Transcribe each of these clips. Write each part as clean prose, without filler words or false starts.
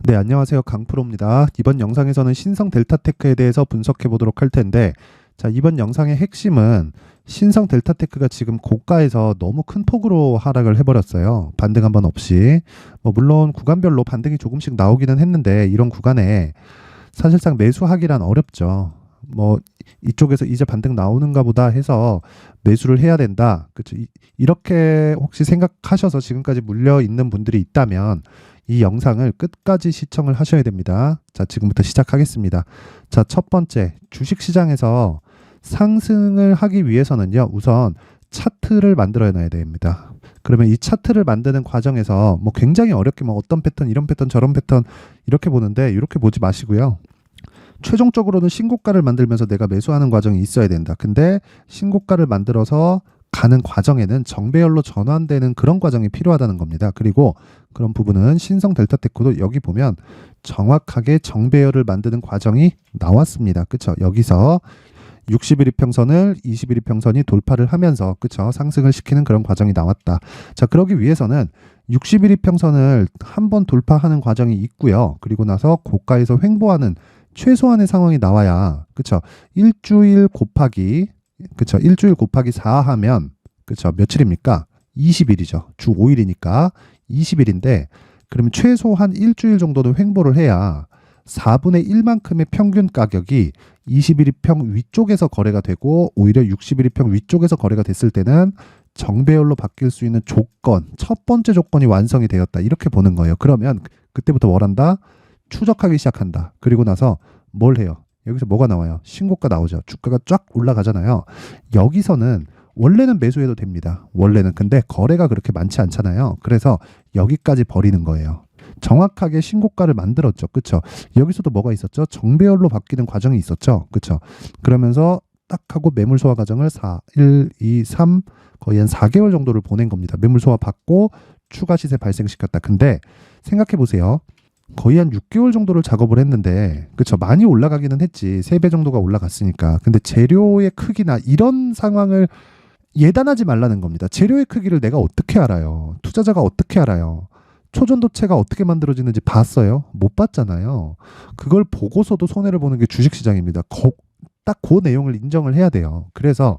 네, 안녕하세요. 강프로입니다. 이번 영상에서는 신성 델타테크에 대해서 분석해 보도록 할 텐데, 자, 이번 영상의 핵심은 신성 델타테크가 지금 고가에서 너무 큰 폭으로 하락을 해버렸어요. 반등 한번 없이. 물론 구간별로 반등이 조금씩 나오기는 했는데, 이런 구간에 사실상 매수하기란 어렵죠. 이쪽에서 이제 반등 나오는가 보다 해서 매수를 해야 된다. 그렇죠. 이렇게 혹시 생각하셔서 지금까지 물려 있는 분들이 있다면 이 영상을 끝까지 시청을 하셔야 됩니다. 자, 지금부터 시작하겠습니다. 자, 첫 번째, 주식시장에서 상승을 하기 위해서는요, 우선 차트를 만들어 놔야 됩니다. 그러면 이 차트를 만드는 과정에서 굉장히 어렵게 어떤 패턴, 이런 패턴, 저런 패턴 이렇게 보는데 이렇게 보지 마시고요. 최종적으로는 신고가를 만들면서 내가 매수하는 과정이 있어야 된다. 근데 신고가를 만들어서 가는 과정에는 정배열로 전환되는 그런 과정이 필요하다는 겁니다. 그리고 그런 부분은 신성 델타테크도 여기 보면 정확하게 정배열을 만드는 과정이 나왔습니다. 그쵸? 여기서 60일 이평선을 21일 이평선이 돌파를 하면서 그쵸? 상승을 시키는 그런 과정이 나왔다. 자, 그러기 위해서는 60일 이평선을 한번 돌파하는 과정이 있고요. 그리고 나서 고가에서 횡보하는 최소한의 상황이 나와야 그쵸? 일주일 곱하기 4 하면 그쵸? 며칠입니까? 20일이죠. 주 5일이니까 20일인데 그러면 최소한 일주일 정도는 횡보를 해야 4분의 1만큼의 평균 가격이 21일평 위쪽에서 거래가 되고 오히려 61일평 위쪽에서 거래가 됐을 때는 정배열로 바뀔 수 있는 조건, 첫 번째 조건이 완성이 되었다. 이렇게 보는 거예요. 그러면 그때부터 뭘 한다? 추적하기 시작한다. 그리고 나서 뭘 해요? 여기서 뭐가 나와요? 신고가 나오죠. 주가가 쫙 올라가잖아요. 여기서는 원래는 매수해도 됩니다. 원래는. 근데 거래가 그렇게 많지 않잖아요. 그래서 여기까지 버리는 거예요. 정확하게 신고가를 만들었죠. 그쵸? 여기서도 뭐가 있었죠? 정배열로 바뀌는 과정이 있었죠. 그쵸? 그러면서 딱 하고 매물 소화 과정을 1, 2, 3 거의 한 4개월 정도를 보낸 겁니다. 매물 소화 받고 추가 시세 발생시켰다. 근데 생각해 보세요. 거의 한 6개월 정도를 작업을 했는데 그쵸? 많이 올라가기는 했지. 3배 정도가 올라갔으니까. 근데 재료의 크기나 이런 상황을 예단하지 말라는 겁니다. 재료의 크기를 내가 어떻게 알아요? 투자자가 어떻게 알아요? 초전도체가 어떻게 만들어지는지 봤어요? 못 봤잖아요. 그걸 보고서도 손해를 보는 게 주식시장입니다. 딱 그 내용을 인정을 해야 돼요. 그래서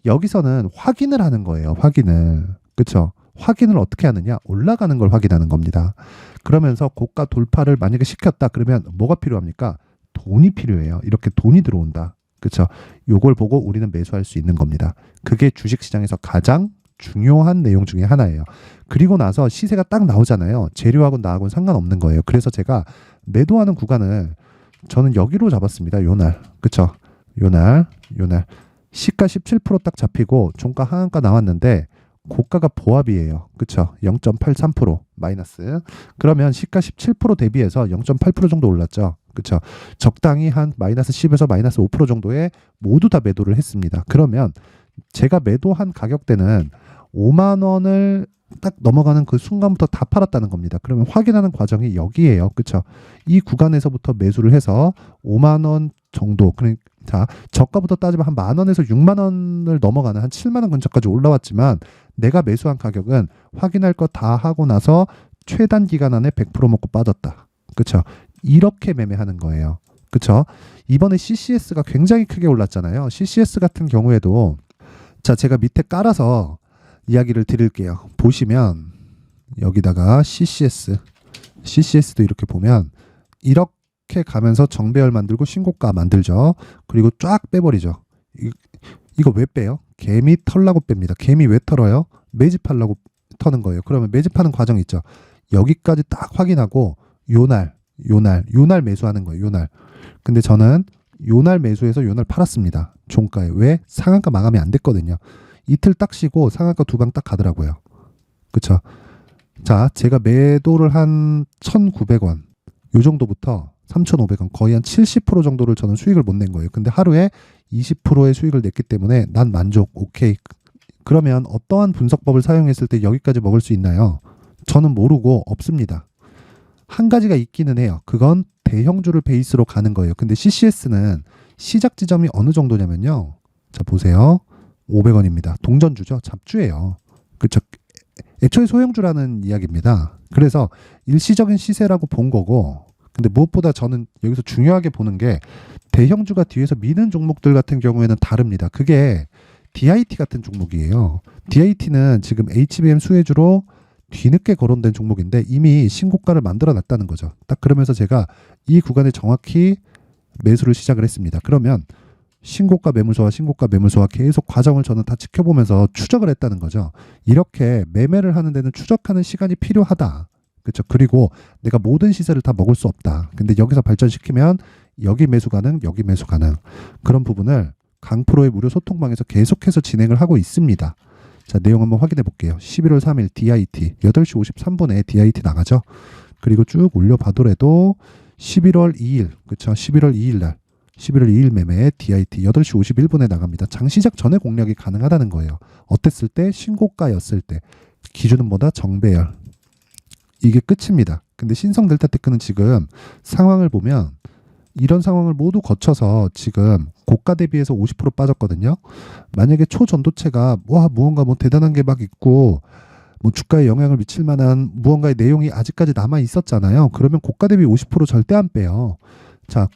여기서는 확인을 하는 거예요. 확인을. 그쵸? 확인을 어떻게 하느냐? 올라가는 걸 확인하는 겁니다. 그러면서 고가 돌파를 만약에 시켰다. 그러면 뭐가 필요합니까? 돈이 필요해요. 이렇게 돈이 들어온다. 그쵸? 요걸 보고 우리는 매수할 수 있는 겁니다. 그게 주식시장에서 가장 중요한 내용 중에 하나예요. 그리고 나서 시세가 딱 나오잖아요. 재료하고 나하고는 상관없는 거예요. 그래서 제가 매도하는 구간을 저는 여기로 잡았습니다. 요날. 그쵸? 요날. 시가 17% 딱 잡히고 종가 하한가 나왔는데 고가가 보합이에요. 그쵸? 0.83% 마이너스. 그러면 시가 17% 대비해서 0.8% 정도 올랐죠. 그쵸? 적당히 한 마이너스 10에서 마이너스 5% 정도에 모두 다 매도를 했습니다. 그러면 제가 매도한 가격대는 5만 원을 딱 넘어가는 그 순간부터 다 팔았다는 겁니다. 그러면 확인하는 과정이 여기에요. 그쵸? 이 구간에서부터 매수를 해서 5만 원 정도, 자, 저가부터 따지면 한 만 원에서 6만 원을 넘어가는 한 7만 원 근처까지 올라왔지만 내가 매수한 가격은 확인할 거 다 하고 나서 최단 기간 안에 100% 먹고 빠졌다. 그쵸? 이렇게 매매하는 거예요. 그쵸? 이번에 CCS가 굉장히 크게 올랐잖아요. CCS 같은 경우에도 자, 제가 밑에 깔아서 이야기를 드릴게요. 보시면 여기다가 CCS도 이렇게 보면 이렇게 가면서 정배열 만들고 신고가 만들죠. 그리고 쫙 빼버리죠. 이거 왜 빼요? 개미 털라고 뺍니다. 개미 왜 털어요? 매집하려고 터는 거예요. 그러면 매집하는 과정 있죠. 여기까지 딱 확인하고 요날 매수하는 거예요. 요날. 근데 저는 요날 매수해서 요날 팔았습니다. 종가에. 왜? 상한가 마감이 안 됐거든요. 이틀 딱 쉬고 상한가 두 방 딱 가더라고요. 그쵸? 자, 제가 매도를 한 1,900원 요 정도부터 3,500원 거의 한 70% 정도를 저는 수익을 못 낸 거예요. 근데 하루에 20%의 수익을 냈기 때문에 난 만족. 오케이. 그러면 어떠한 분석법을 사용했을 때 여기까지 먹을 수 있나요? 저는 모르고 없습니다. 한 가지가 있기는 해요. 그건 대형주를 베이스로 가는 거예요. 근데 CCS는 시작 지점이 어느 정도냐면요. 자, 보세요. 500원입니다. 동전주죠. 잡주예요. 그쵸? 애초에 소형주라는 이야기입니다. 그래서 일시적인 시세라고 본 거고 근데 무엇보다 저는 여기서 중요하게 보는 게 대형주가 뒤에서 미는 종목들 같은 경우에는 다릅니다. 그게 DIT 같은 종목이에요. DIT는 지금 HBM 수혜주로 뒤늦게 거론된 종목인데 이미 신고가를 만들어 놨다는 거죠. 딱 그러면서 제가 이 구간에 정확히 매수를 시작을 했습니다. 그러면 신고가 매물소와 계속 과정을 저는 다 지켜보면서 추적을 했다는 거죠. 이렇게 매매를 하는 데는 추적하는 시간이 필요하다. 그렇죠. 그리고 내가 모든 시세를 다 먹을 수 없다. 근데 여기서 발전시키면 여기 매수 가능, 여기 매수 가능. 그런 부분을 강프로의 무료 소통방에서 계속해서 진행을 하고 있습니다. 자, 내용 한번 확인해 볼게요. 11월 3일 DIT 8시 53분에 DIT 나가죠. 그리고 쭉 올려봐더라도 11월 2일, 그렇죠. 11월 2일 날 11월 2일 매매 DIT 8시 51분에 나갑니다. 장 시작 전에 공략이 가능하다는 거예요. 어땠을 때? 신고가였을 때. 기준은 뭐다? 정배열. 이게 끝입니다. 근데 신성 델타테크는 지금 상황을 보면 이런 상황을 모두 거쳐서 지금 고가 대비해서 50% 빠졌거든요. 만약에 초전도체가 무언가 대단한 게 막 있고 주가에 영향을 미칠 만한 무언가의 내용이 아직까지 남아 있었잖아요. 그러면 고가 대비 50% 절대 안 빼요. 자,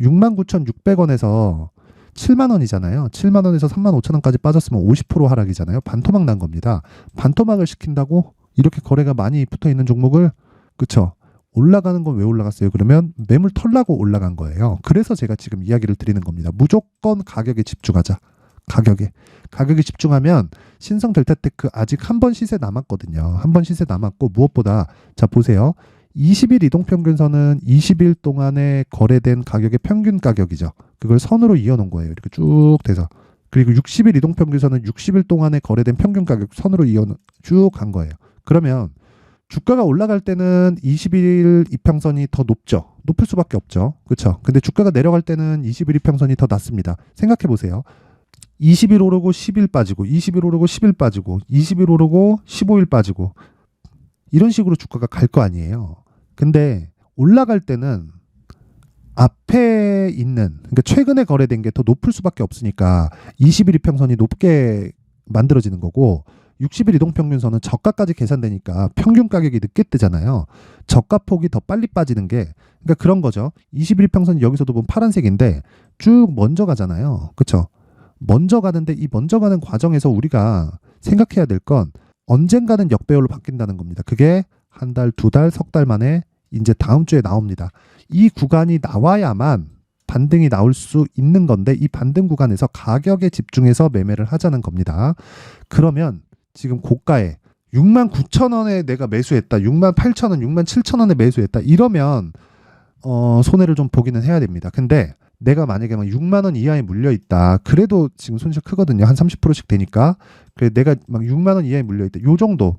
69,600원에서 7만 원이잖아요. 7만 원에서 3만 5천 원까지 빠졌으면 50% 하락이잖아요. 반토막 난 겁니다. 반토막을 시킨다고 이렇게 거래가 많이 붙어 있는 종목을, 그쵸? 올라가는 건 왜 올라갔어요? 그러면 매물 털라고 올라간 거예요. 그래서 제가 지금 이야기를 드리는 겁니다. 무조건 가격에 집중하자. 가격에 집중하면 신성 델타테크 아직 한 번 시세 남았거든요. 한 번 시세 남았고 무엇보다 자 보세요. 20일 이동평균선은 20일 동안에 거래된 가격의 평균 가격이죠. 그걸 선으로 이어놓은 거예요. 이렇게 쭉 돼서. 그리고 60일 이동평균선은 60일 동안에 거래된 평균 가격 선으로 쭉 간 거예요. 그러면 주가가 올라갈 때는 20일 이평선이 더 높을 수밖에 없죠. 그렇죠? 근데 주가가 내려갈 때는 20일 이평선이 더 낮습니다. 생각해 보세요. 20일 오르고 10일 빠지고 20일 오르고 10일 빠지고 20일 오르고 15일 빠지고 이런 식으로 주가가 갈 거 아니에요. 근데 올라갈 때는 앞에 있는, 그러니까 최근에 거래된 게 더 높을 수밖에 없으니까 20일 이평선이 높게 만들어지는 거고 60일 이동평균선은 저가까지 계산되니까 평균 가격이 늦게 뜨잖아요. 저가 폭이 더 빨리 빠지는 게, 그러니까 그런 거죠. 20일 이평선이 여기서도 보면 파란색인데 쭉 먼저 가잖아요. 그렇죠? 먼저 가는데 이 먼저 가는 과정에서 우리가 생각해야 될 건 언젠가는 역배열로 바뀐다는 겁니다. 그게 한 달, 두 달, 석 달 만에 이제 다음 주에 나옵니다. 이 구간이 나와야만 반등이 나올 수 있는 건데 이 반등 구간에서 가격에 집중해서 매매를 하자는 겁니다. 그러면 지금 고가에 69,000원에 내가 매수했다. 68,000원, 67,000원에 매수했다. 이러면 손해를 좀 보기는 해야 됩니다. 근데 내가 만약에 막 6만 원 이하에 물려 있다. 그래도 지금 손실 크거든요. 한 30%씩 되니까. 그래 내가 막 6만 원 이하에 물려 있다. 요 정도.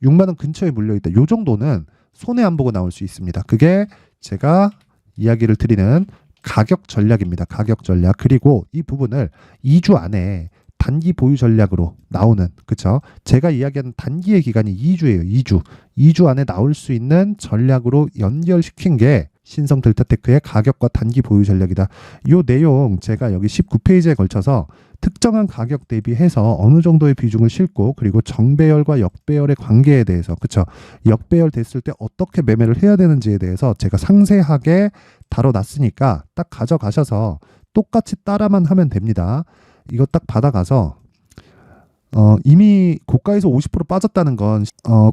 6만 원 근처에 물려 있다. 요 정도는 손해 안 보고 나올 수 있습니다. 그게 제가 이야기를 드리는 가격 전략입니다. 가격 전략. 그리고 이 부분을 2주 안에 단기 보유 전략으로 나오는, 그쵸? 제가 이야기하는 단기의 기간이 2주예요. 2주. 2주 안에 나올 수 있는 전략으로 연결시킨 게 신성 델타테크의 가격과 단기 보유 전략이다. 이 내용 제가 여기 19페이지에 걸쳐서 특정한 가격 대비해서 어느 정도의 비중을 싣고 그리고 정배열과 역배열의 관계에 대해서, 그쵸? 역배열 됐을 때 어떻게 매매를 해야 되는지에 대해서 제가 상세하게 다뤄놨으니까 딱 가져가셔서 똑같이 따라만 하면 됩니다. 이거 딱 받아가서 이미 고가에서 50% 빠졌다는 건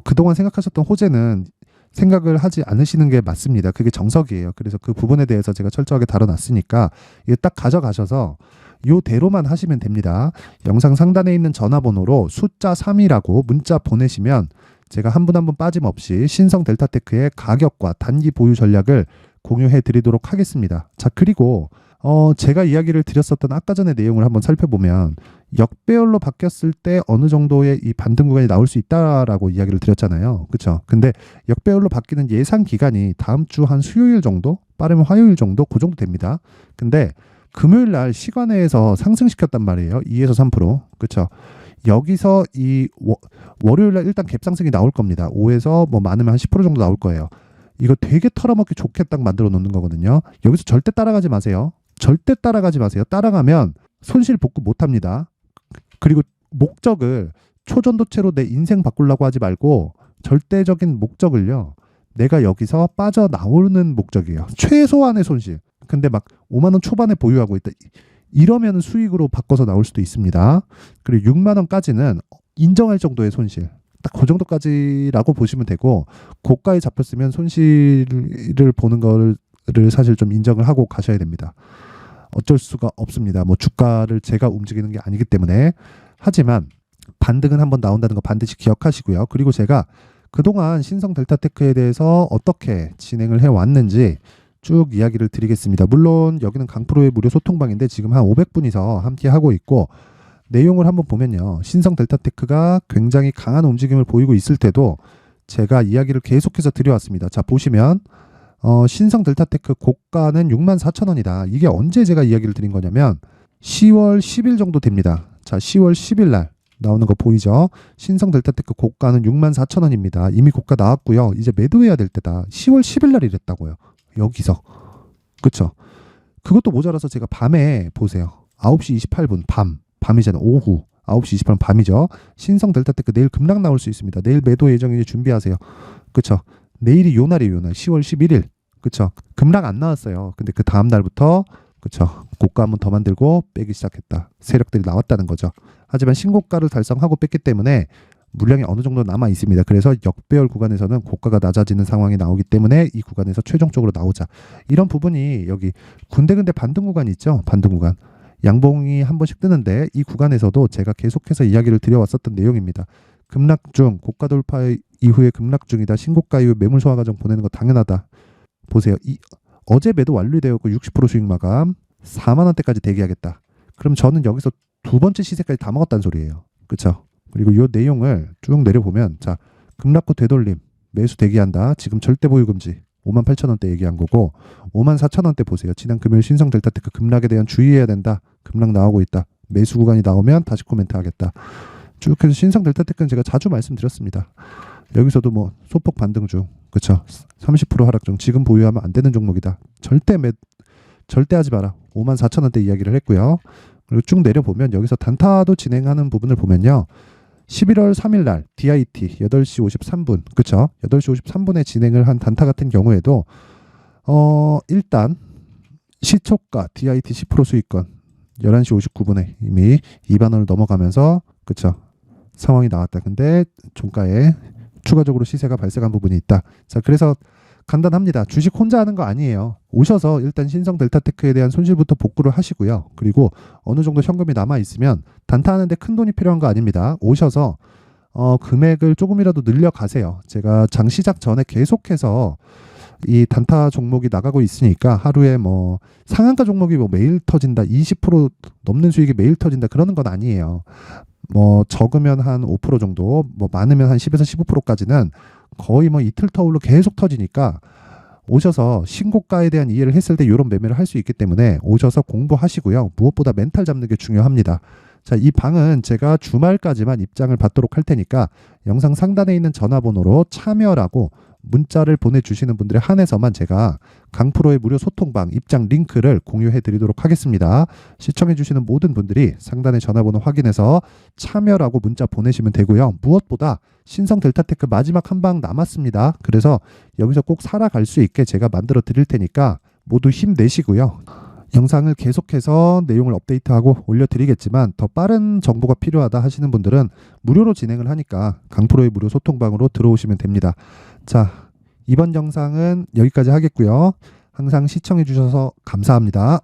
그동안 생각하셨던 호재는 생각을 하지 않으시는 게 맞습니다. 그게 정석이에요. 그래서 그 부분에 대해서 제가 철저하게 다뤄놨으니까 이거 딱 가져가셔서 요대로만 하시면 됩니다. 영상 상단에 있는 전화번호로 숫자 3이라고 문자 보내시면 제가 한 분 한 분 빠짐없이 신성 델타테크의 가격과 단기 보유 전략을 공유해 드리도록 하겠습니다. 자, 그리고 제가 이야기를 드렸었던 아까 전에 내용을 한번 살펴보면 역배열로 바뀌었을 때 어느 정도의 이 반등 구간이 나올 수 있다라고 이야기를 드렸잖아요. 그렇죠? 근데 역배열로 바뀌는 예상 기간이 다음 주 한 수요일 정도, 빠르면 화요일 정도, 그 정도 됩니다. 근데 금요일 날 시간에서 상승시켰단 말이에요. 2에서 3%. 그렇죠? 여기서 이 월요일 날 일단 갭 상승이 나올 겁니다. 5에서 뭐 많으면 한 10% 정도 나올 거예요. 이거 되게 털어먹기 좋게 딱 만들어 놓는 거거든요. 여기서 절대 따라가지 마세요. 절대 따라가지 마세요. 따라가면 손실 복구 못 합니다. 그리고 목적을 초전도체로 내 인생 바꾸려고 하지 말고 절대적인 목적을요. 내가 여기서 빠져나오는 목적이에요. 최소한의 손실. 근데 막 5만 원 초반에 보유하고 있다. 이러면 수익으로 바꿔서 나올 수도 있습니다. 그리고 6만 원까지는 인정할 정도의 손실. 딱 그 정도까지라고 보시면 되고, 고가에 잡혔으면 손실을 보는 거를 사실 좀 인정을 하고 가셔야 됩니다. 어쩔 수가 없습니다. 뭐 주가를 제가 움직이는 게 아니기 때문에. 하지만 반등은 한번 나온다는 거 반드시 기억하시고요. 그리고 제가 그동안 신성 델타테크에 대해서 어떻게 진행을 해왔는지 쭉 이야기를 드리겠습니다. 물론 여기는 강프로의 무료 소통방인데 지금 한 500분이서 함께 하고 있고, 내용을 한번 보면요, 신성 델타테크가 굉장히 강한 움직임을 보이고 있을 때도 제가 이야기를 계속해서 드려왔습니다. 자, 보시면 신성 델타테크 고가는 64,000원이다. 이게 언제 제가 이야기를 드린 거냐면 10월 10일 정도 됩니다. 자, 10월 10일 날 나오는 거 보이죠? 신성 델타테크 고가는 64,000원입니다. 이미 고가 나왔고요. 이제 매도해야 될 때다. 10월 10일 날 이랬다고요. 여기서. 그쵸? 그것도 모자라서 제가 밤에 보세요. 9시 28분 밤이잖아요. 오후 9시 28분 밤이죠. 신성 델타테크 내일 급락 나올 수 있습니다. 내일 매도 예정이니 준비하세요. 그쵸? 내일이 요 날이에요. 요 날. 10월 11일. 그쵸? 급락 안 나왔어요. 근데 그 다음 날부터 그쵸? 고가 한번 더 만들고 빼기 시작했다. 세력들이 나왔다는 거죠. 하지만 신고가를 달성하고 뺐기 때문에 물량이 어느 정도 남아 있습니다. 그래서 역배열 구간에서는 고가가 낮아지는 상황이 나오기 때문에 이 구간에서 최종적으로 나오자. 이런 부분이 여기 군데군데 반등 구간이 있죠. 반등 구간. 양봉이 한 번씩 뜨는데 이 구간에서도 제가 계속해서 이야기를 드려왔었던 내용입니다. 급락 중, 고가 돌파 이후에 급락 중이다. 신고가 이후 매물 소화 과정 보내는 거 당연하다. 보세요. 어제 매도 완료되었고 60% 수익 마감 4만 원대까지 대기하겠다. 그럼 저는 여기서 두 번째 시세까지 다 먹었다는 소리예요. 그렇죠? 그리고 이 내용을 쭉 내려보면, 자, 급락 후 되돌림 매수 대기한다. 지금 절대 보유 금지 58,000원대 얘기한 거고, 54,000원대 보세요. 지난 금요일 신성 델타테크 급락에 대한 주의해야 된다. 급락 나오고 있다. 매수 구간이 나오면 다시 코멘트 하겠다. 쭉 해서 신성 델타테크는 제가 자주 말씀드렸습니다. 여기서도 뭐 소폭 반등 중, 그쵸? 30% 하락 중, 지금 보유하면 안 되는 종목이다. 절대 하지 마라. 54,000원대 이야기를 했고요. 그리고 쭉 내려보면 여기서 단타도 진행하는 부분을 보면요, 11월 3일 날 DIT 8시 53분, 그쵸? 8시 53분에 진행을 한 단타 같은 경우에도 일단 시초가 DIT 10% 수익권 11시 59분에 이미 2만 원을 넘어가면서, 그쵸? 상황이 나왔다. 근데 종가에 추가적으로 시세가 발생한 부분이 있다. 자, 그래서 간단합니다. 주식 혼자 하는 거 아니에요. 오셔서 일단 신성 델타테크에 대한 손실부터 복구를 하시고요. 그리고 어느 정도 현금이 남아 있으면 단타하는데 큰 돈이 필요한 거 아닙니다. 오셔서 금액을 조금이라도 늘려 가세요. 제가 장 시작 전에 계속해서 이 단타 종목이 나가고 있으니까 하루에 뭐 상한가 종목이 뭐 매일 터진다, 20% 넘는 수익이 매일 터진다, 그러는 건 아니에요. 뭐 적으면 한 5% 정도, 뭐 많으면 한 10에서 15%까지는 거의 뭐 이틀 터울로 계속 터지니까 오셔서 신고가에 대한 이해를 했을 때 이런 매매를 할 수 있기 때문에 오셔서 공부하시고요. 무엇보다 멘탈 잡는 게 중요합니다. 자, 이 방은 제가 주말까지만 입장을 받도록 할 테니까 영상 상단에 있는 전화번호로 참여라고 문자를 보내주시는 분들에 한해서만 제가 강프로의 무료 소통방 입장 링크를 공유해 드리도록 하겠습니다. 시청해 주시는 모든 분들이 상단의 전화번호 확인해서 참여라고 문자 보내시면 되고요. 무엇보다 신성 델타테크 마지막 한 방 남았습니다. 그래서 여기서 꼭 살아갈 수 있게 제가 만들어 드릴 테니까 모두 힘내시고요. 영상을 계속해서 내용을 업데이트하고 올려드리겠지만 더 빠른 정보가 필요하다 하시는 분들은 무료로 진행을 하니까 강프로의 무료 소통방으로 들어오시면 됩니다. 자, 이번 영상은 여기까지 하겠고요. 항상 시청해 주셔서 감사합니다.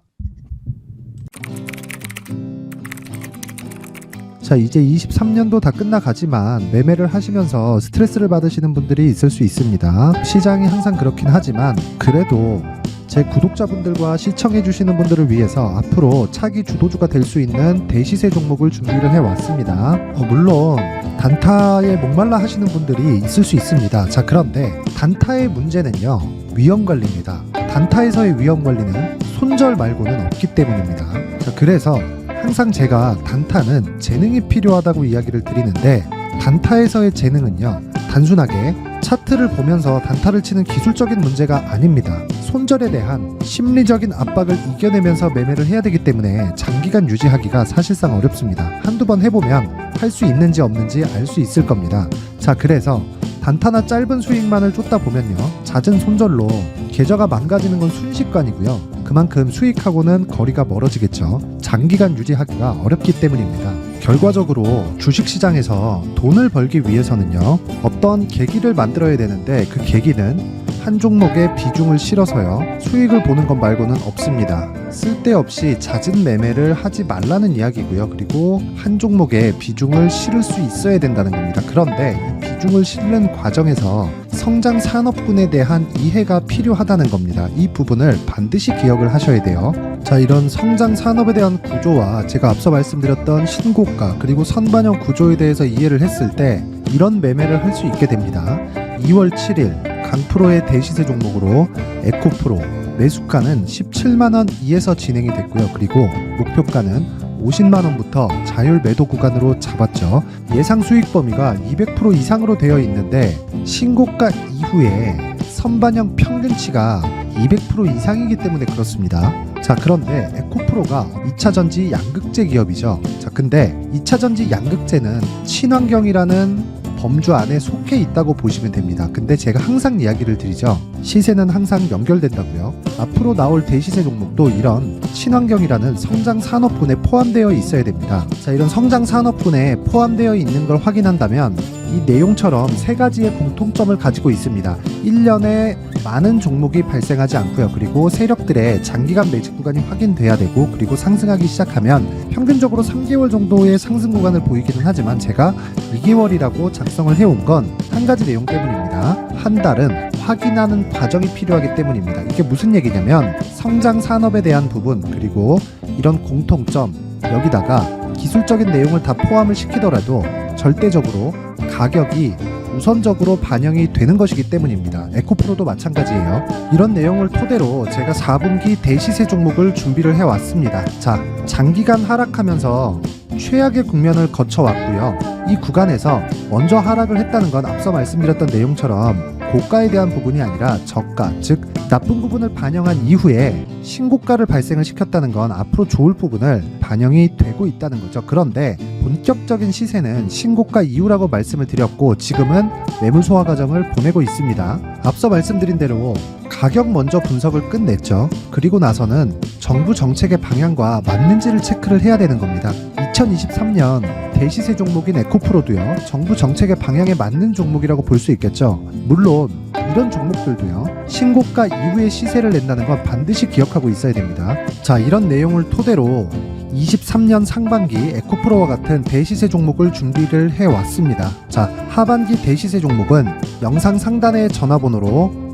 자, 이제 23년도 다 끝나가지만 매매를 하시면서 스트레스를 받으시는 분들이 있을 수 있습니다. 시장이 항상 그렇긴 하지만 그래도 제 구독자분들과 시청해주시는 분들을 위해서 앞으로 차기 주도주가 될 수 있는 대시세 종목을 준비를 해왔습니다. 물론 단타에 목말라 하시는 분들이 있을 수 있습니다. 자, 그런데 단타의 문제는요, 위험관리입니다. 단타에서의 위험관리는 손절 말고는 없기 때문입니다. 자, 그래서 항상 제가 단타는 재능이 필요하다고 이야기를 드리는데, 단타에서의 재능은요, 단순하게 차트를 보면서 단타를 치는 기술적인 문제가 아닙니다. 손절에 대한 심리적인 압박을 이겨내면서 매매를 해야 되기 때문에 장기간 유지하기가 사실상 어렵습니다. 한두 번 해보면 할 수 있는지 없는지 알 수 있을 겁니다. 자, 그래서 단타나 짧은 수익만을 쫓다 보면요, 잦은 손절로 계좌가 망가지는 건 순식간이고요. 그만큼 수익하고는 거리가 멀어지겠죠. 장기간 유지하기가 어렵기 때문입니다. 결과적으로 주식시장에서 돈을 벌기 위해서는요, 어떤 계기를 만들어야 되는데, 그 계기는 한 종목에 비중을 실어서요, 수익을 보는 것 말고는 없습니다. 쓸데없이 잦은 매매를 하지 말라는 이야기고요. 그리고 한 종목에 비중을 실을 수 있어야 된다는 겁니다. 그런데 이 비중을 실는 과정에서 성장 산업군에 대한 이해가 필요하다는 겁니다. 이 부분을 반드시 기억을 하셔야 돼요. 자, 이런 성장 산업에 대한 구조와 제가 앞서 말씀드렸던 신고가 그리고 선반영 구조에 대해서 이해를 했을 때 이런 매매를 할 수 있게 됩니다. 2월 7일 강프로의 대시세 종목으로 에코프로 매수가는 17만원 이에서 진행이 됐고요. 그리고 목표가는 50만원부터 자율 매도 구간으로 잡았죠. 예상 수익 범위가 200% 이상으로 되어 있는데 신고가 이후에 선반영 평균치가 200% 이상이기 때문에 그렇습니다. 자, 그런데 에코프로가 2차전지 양극재 기업이죠. 자, 근데 2차전지 양극재는 친환경이라는 범주 안에 속해 있다고 보시면 됩니다. 근데 제가 항상 이야기를 드리죠. 시세는 항상 연결된다고요. 앞으로 나올 대시세 종목도 이런 친환경이라는 성장 산업군에 포함되어 있어야 됩니다. 자, 이런 성장 산업군에 포함되어 있는 걸 확인한다면 이 내용처럼 세 가지의 공통점을 가지고 있습니다. 1년에 많은 종목이 발생하지 않고요. 그리고 세력들의 장기간 매집 구간이 확인돼야 되고, 그리고 상승하기 시작하면 평균적으로 3개월 정도의 상승 구간을 보이기는 하지만 제가 2개월이라고 작성을 해온 건 한 가지 내용 때문입니다. 한 달은 확인하는 과정이 필요하기 때문입니다. 이게 무슨 얘기냐면 성장 산업에 대한 부분 그리고 이런 공통점, 여기다가 기술적인 내용을 다 포함을 시키더라도 절대적으로 가격이 우선적으로 반영이 되는 것이기 때문입니다. 에코프로도 마찬가지예요. 이런 내용을 토대로 제가 4분기 대시세 종목을 준비를 해왔습니다. 자, 장기간 하락하면서 최악의 국면을 거쳐왔고요. 이 구간에서 먼저 하락을 했다는 건 앞서 말씀드렸던 내용처럼 고가에 대한 부분이 아니라 저가, 즉 나쁜 부분을 반영한 이후에 신고가를 발생을 시켰다는 건 앞으로 좋을 부분을 반영이 되고 있다는 거죠. 그런데 본격적인 시세는 신고가 이후라고 말씀을 드렸고 지금은 매물 소화 과정을 보내고 있습니다. 앞서 말씀드린 대로 가격 먼저 분석을 끝냈죠. 그리고 나서는 정부 정책의 방향과 맞는지를 체크를 해야 되는 겁니다. 2023년 대시세 종목인 에코프로도요, 정부 정책의 방향에 맞는 종목이라고 볼 수 있겠죠. 물론 이런 종목들도요, 신고가 이후에 시세를 낸다는 건 반드시 기억하고 있어야 됩니다. 자, 이런 내용을 토대로 23년 상반기 에코프로와 같은 대시세 종목을 준비를 해왔습니다. 자, 하반기 대시세 종목은 영상 상단의 전화번호로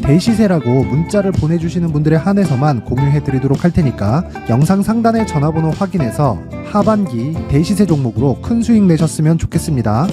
대시세라고 문자를 보내주시는 분들에 한해서만 공유해드리도록 할 테니까 영상 상단의 전화번호 확인해서 하반기 대시세 종목으로 큰 수익 내셨으면 좋겠습니다.